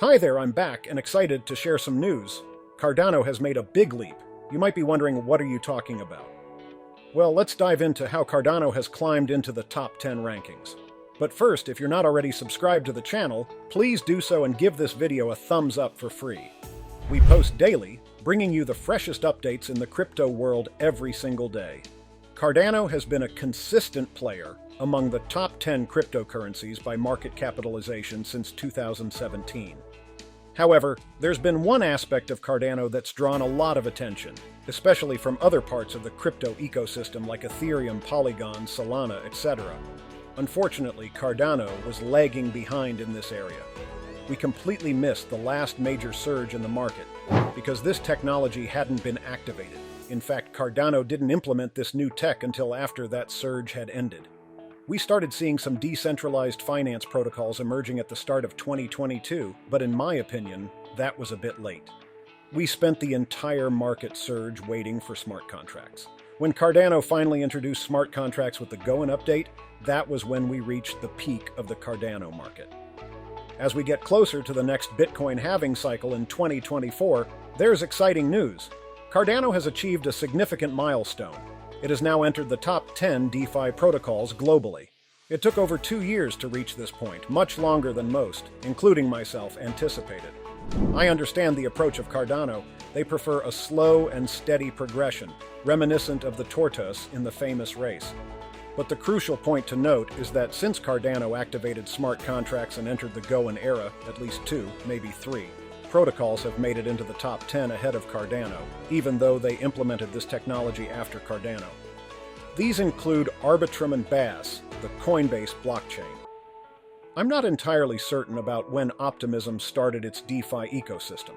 Hi there, I'm back and excited to share some news. Cardano has made a big leap. You might be wondering, what are you talking about? Well, let's dive into how Cardano has climbed into the top 10 rankings. But first, if you're not already subscribed to the channel, please do so and give this video a thumbs up for free. We post daily, bringing you the freshest updates in the crypto world every single day. Cardano has been a consistent player among the top 10 cryptocurrencies by market capitalization since 2017. However, there's been one aspect of Cardano that's drawn a lot of attention, especially from other parts of the crypto ecosystem like Ethereum, Polygon, Solana, etc. Unfortunately, Cardano was lagging behind in this area. We completely missed the last major surge in the market because this technology hadn't been activated. In fact, Cardano didn't implement this new tech until after that surge had ended. We started seeing some decentralized finance protocols emerging at the start of 2022, but in my opinion, that was a bit late. We spent the entire market surge waiting for smart contracts. When Cardano finally introduced smart contracts with the Go-In update, that was when we reached the peak of the Cardano market. As we get closer to the next Bitcoin halving cycle in 2024, there's exciting news. Cardano has achieved a significant milestone. It has now entered the top 10 DeFi protocols globally. It took over 2 years to reach this point, much longer than most, including myself, anticipated. I understand the approach of Cardano. They prefer a slow and steady progression, reminiscent of the tortoise in the famous race. But the crucial point to note is that since Cardano activated smart contracts and entered the Go-In era, at least 2, maybe 3, protocols have made it into the top 10 ahead of Cardano, even though they implemented this technology after Cardano. These include Arbitrum and BAS, the Coinbase blockchain. I'm not entirely certain about when Optimism started its DeFi ecosystem.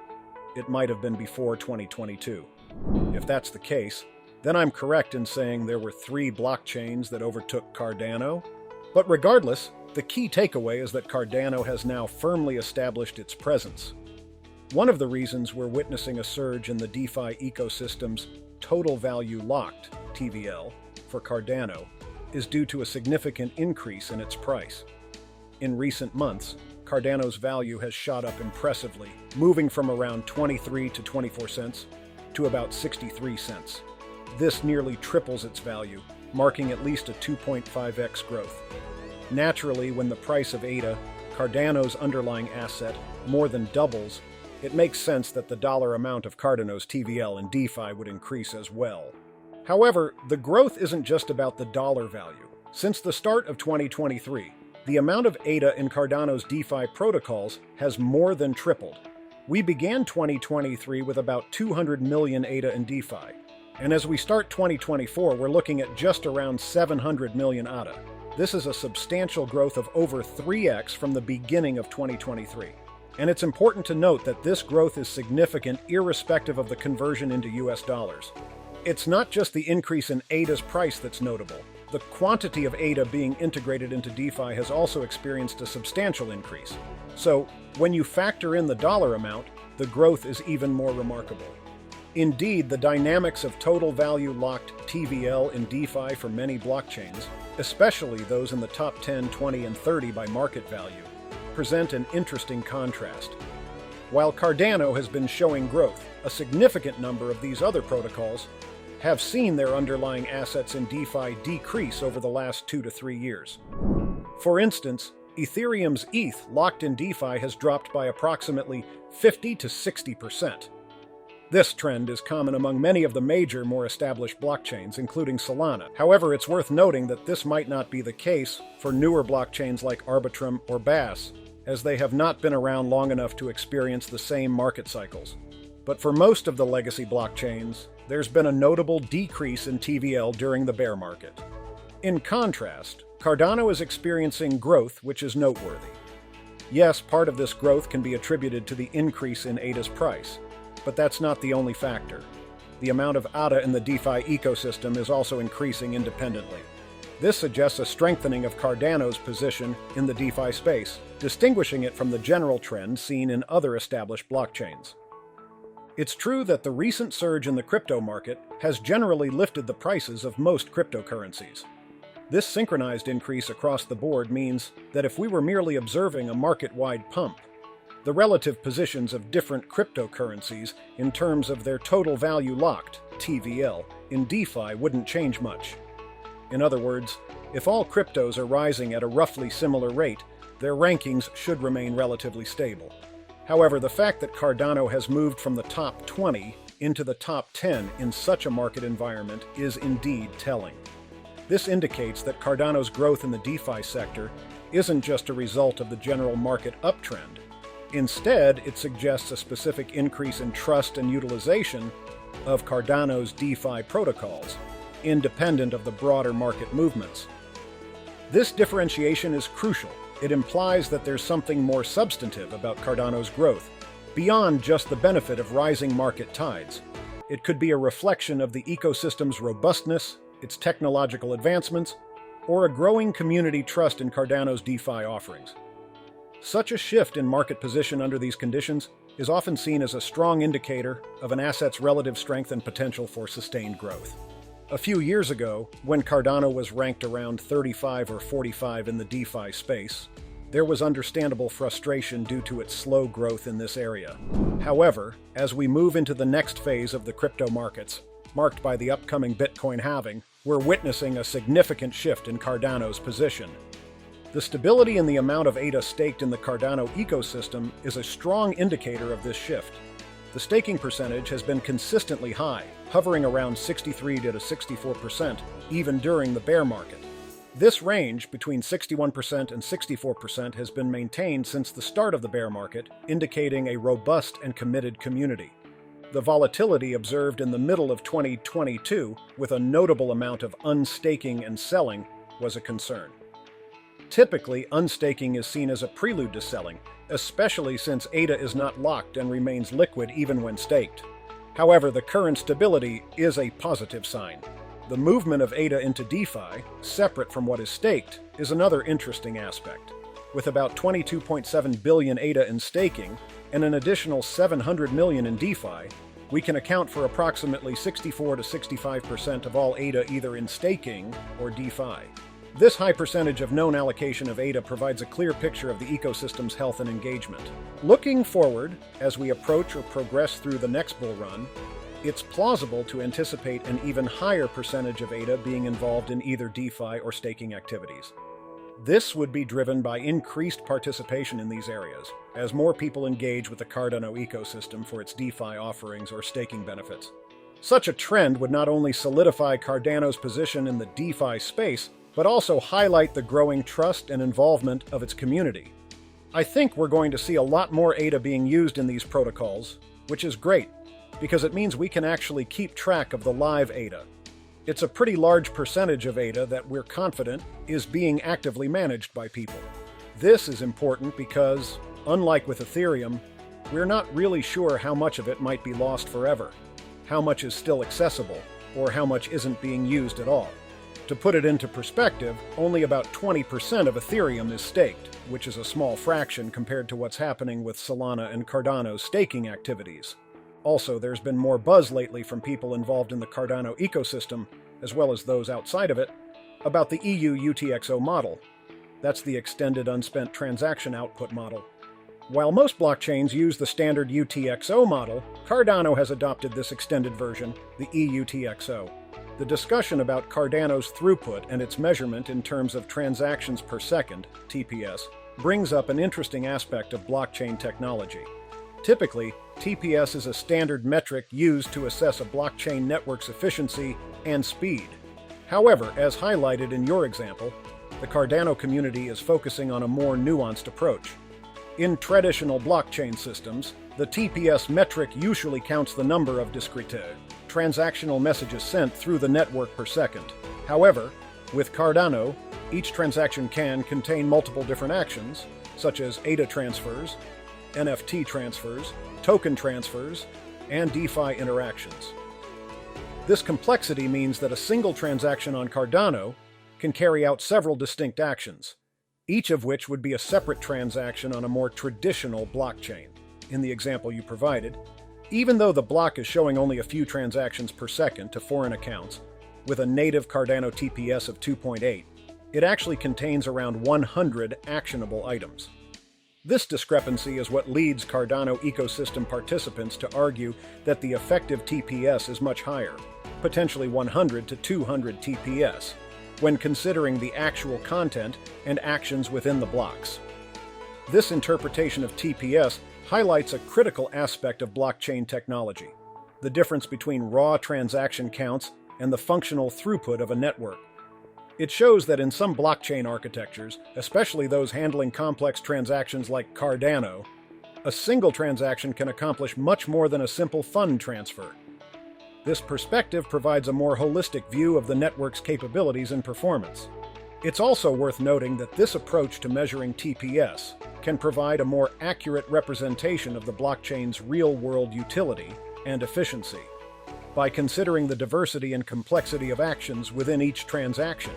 It might have been before 2022. If that's the case, then I'm correct in saying there were 3 blockchains that overtook Cardano. But regardless, the key takeaway is that Cardano has now firmly established its presence. One of the reasons we're witnessing a surge in the DeFi ecosystem's total value locked, TVL, for Cardano is due to a significant increase in its price. In recent months, Cardano's value has shot up impressively, moving from around 23 to 24 cents to about 63 cents. This nearly triples its value, marking at least a 2.5x growth. Naturally, when the price of ADA, Cardano's underlying asset, more than doubles, it makes sense that the dollar amount of Cardano's TVL in DeFi would increase as well. However, the growth isn't just about the dollar value. Since the start of 2023, the amount of ADA in Cardano's DeFi protocols has more than tripled. We began 2023 with about 200 million ADA in DeFi, and as we start 2024, we're looking at just around 700 million ADA. This is a substantial growth of over 3x from the beginning of 2023. And it's important to note that this growth is significant irrespective of the conversion into US dollars. It's not just the increase in ADA's price that's notable. The quantity of ADA being integrated into DeFi has also experienced a substantial increase. So, when you factor in the dollar amount, the growth is even more remarkable. Indeed, the dynamics of total value locked TVL in DeFi for many blockchains, especially those in the top 10, 20, and 30 by market value, present an interesting contrast. While Cardano has been showing growth, a significant number of these other protocols have seen their underlying assets in DeFi decrease over the last 2 to 3 years. For instance, Ethereum's ETH locked in DeFi has dropped by approximately 50 to 60%. This trend is common among many of the major, more established blockchains, including Solana. However, it's worth noting that this might not be the case for newer blockchains like Arbitrum or BAS, as they have not been around long enough to experience the same market cycles. But for most of the legacy blockchains, there's been a notable decrease in TVL during the bear market. In contrast, Cardano is experiencing growth, which is noteworthy. Yes, part of this growth can be attributed to the increase in ADA's price, but that's not the only factor. The amount of ADA in the DeFi ecosystem is also increasing independently. This suggests a strengthening of Cardano's position in the DeFi space, distinguishing it from the general trend seen in other established blockchains. It's true that the recent surge in the crypto market has generally lifted the prices of most cryptocurrencies. This synchronized increase across the board means that if we were merely observing a market-wide pump, The relative positions of different cryptocurrencies in terms of their total value locked, TVL, in DeFi wouldn't change much. In other words, if all cryptos are rising at a roughly similar rate, their rankings should remain relatively stable. However, the fact that Cardano has moved from the top 20 into the top 10 in such a market environment is indeed telling. This indicates that Cardano's growth in the DeFi sector isn't just a result of the general market uptrend. Instead, it suggests a specific increase in trust and utilization of Cardano's DeFi protocols, independent of the broader market movements. This differentiation is crucial. It implies that there's something more substantive about Cardano's growth, beyond just the benefit of rising market tides. It could be a reflection of the ecosystem's robustness, its technological advancements, or a growing community trust in Cardano's DeFi offerings. Such a shift in market position under these conditions is often seen as a strong indicator of an asset's relative strength and potential for sustained growth. A few years ago, when Cardano was ranked around 35 or 45 in the DeFi space, there was understandable frustration due to its slow growth in this area. However, as we move into the next phase of the crypto markets, marked by the upcoming Bitcoin halving, we're witnessing a significant shift in Cardano's position. The stability in the amount of ADA staked in the Cardano ecosystem is a strong indicator of this shift. The staking percentage has been consistently high, hovering around 63 to 64%, even during the bear market. This range, between 61% and 64%, has been maintained since the start of the bear market, indicating a robust and committed community. The volatility observed in the middle of 2022, with a notable amount of unstaking and selling, was a concern. Typically, unstaking is seen as a prelude to selling, especially since ADA is not locked and remains liquid even when staked. However, the current stability is a positive sign. The movement of ADA into DeFi, separate from what is staked, is another interesting aspect. With about 22.7 billion ADA in staking and an additional 700 million in DeFi, we can account for approximately 64 to 65% of all ADA either in staking or DeFi. This high percentage of known allocation of ADA provides a clear picture of the ecosystem's health and engagement. Looking forward, as we approach or progress through the next bull run, it's plausible to anticipate an even higher percentage of ADA being involved in either DeFi or staking activities. This would be driven by increased participation in these areas, as more people engage with the Cardano ecosystem for its DeFi offerings or staking benefits. Such a trend would not only solidify Cardano's position in the DeFi space, but also highlight the growing trust and involvement of its community. I think we're going to see a lot more ADA being used in these protocols, which is great, because it means we can actually keep track of the live ADA. It's a pretty large percentage of ADA that we're confident is being actively managed by people. This is important because, unlike with Ethereum, we're not really sure how much of it might be lost forever, how much is still accessible, or how much isn't being used at all. To put it into perspective, only about 20% of Ethereum is staked, which is a small fraction compared to what's happening with Solana and Cardano's staking activities. Also, there's been more buzz lately from people involved in the Cardano ecosystem, as well as those outside of it, about the EU UTXO model. That's the Extended Unspent Transaction Output model. While most blockchains use the standard UTXO model, Cardano has adopted this extended version, the EUTXO. The discussion about Cardano's throughput and its measurement in terms of transactions per second, TPS, brings up an interesting aspect of blockchain technology. Typically, TPS is a standard metric used to assess a blockchain network's efficiency and speed. However, as highlighted in your example, the Cardano community is focusing on a more nuanced approach. In traditional blockchain systems, the TPS metric usually counts the number of discrete transactional messages sent through the network per second. However, with Cardano, each transaction can contain multiple different actions, such as ADA transfers, NFT transfers, token transfers, and DeFi interactions. This complexity means that a single transaction on Cardano can carry out several distinct actions, each of which would be a separate transaction on a more traditional blockchain. In the example you provided, even though the block is showing only a few transactions per second to foreign accounts, with a native Cardano TPS of 2.8, it actually contains around 100 actionable items. This discrepancy is what leads Cardano ecosystem participants to argue that the effective TPS is much higher, potentially 100 to 200 TPS, when considering the actual content and actions within the blocks. This interpretation of TPS highlights a critical aspect of blockchain technology: the difference between raw transaction counts and the functional throughput of a network. It shows that in some blockchain architectures, especially those handling complex transactions like Cardano, a single transaction can accomplish much more than a simple fund transfer. This perspective provides a more holistic view of the network's capabilities and performance. It's also worth noting that this approach to measuring TPS can provide a more accurate representation of the blockchain's real-world utility and efficiency. By considering the diversity and complexity of actions within each transaction,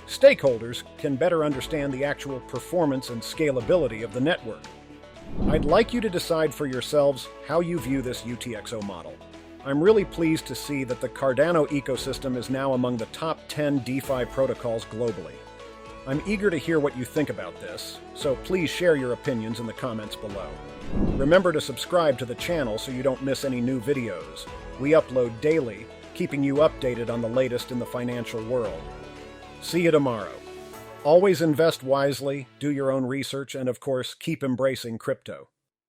stakeholders can better understand the actual performance and scalability of the network. I'd like you to decide for yourselves how you view this UTXO model. I'm really pleased to see that the Cardano ecosystem is now among the top 10 DeFi protocols globally. I'm eager to hear what you think about this, so please share your opinions in the comments below. Remember to subscribe to the channel so you don't miss any new videos. We upload daily, keeping you updated on the latest in the financial world. See you tomorrow. Always invest wisely, do your own research, and of course, keep embracing crypto.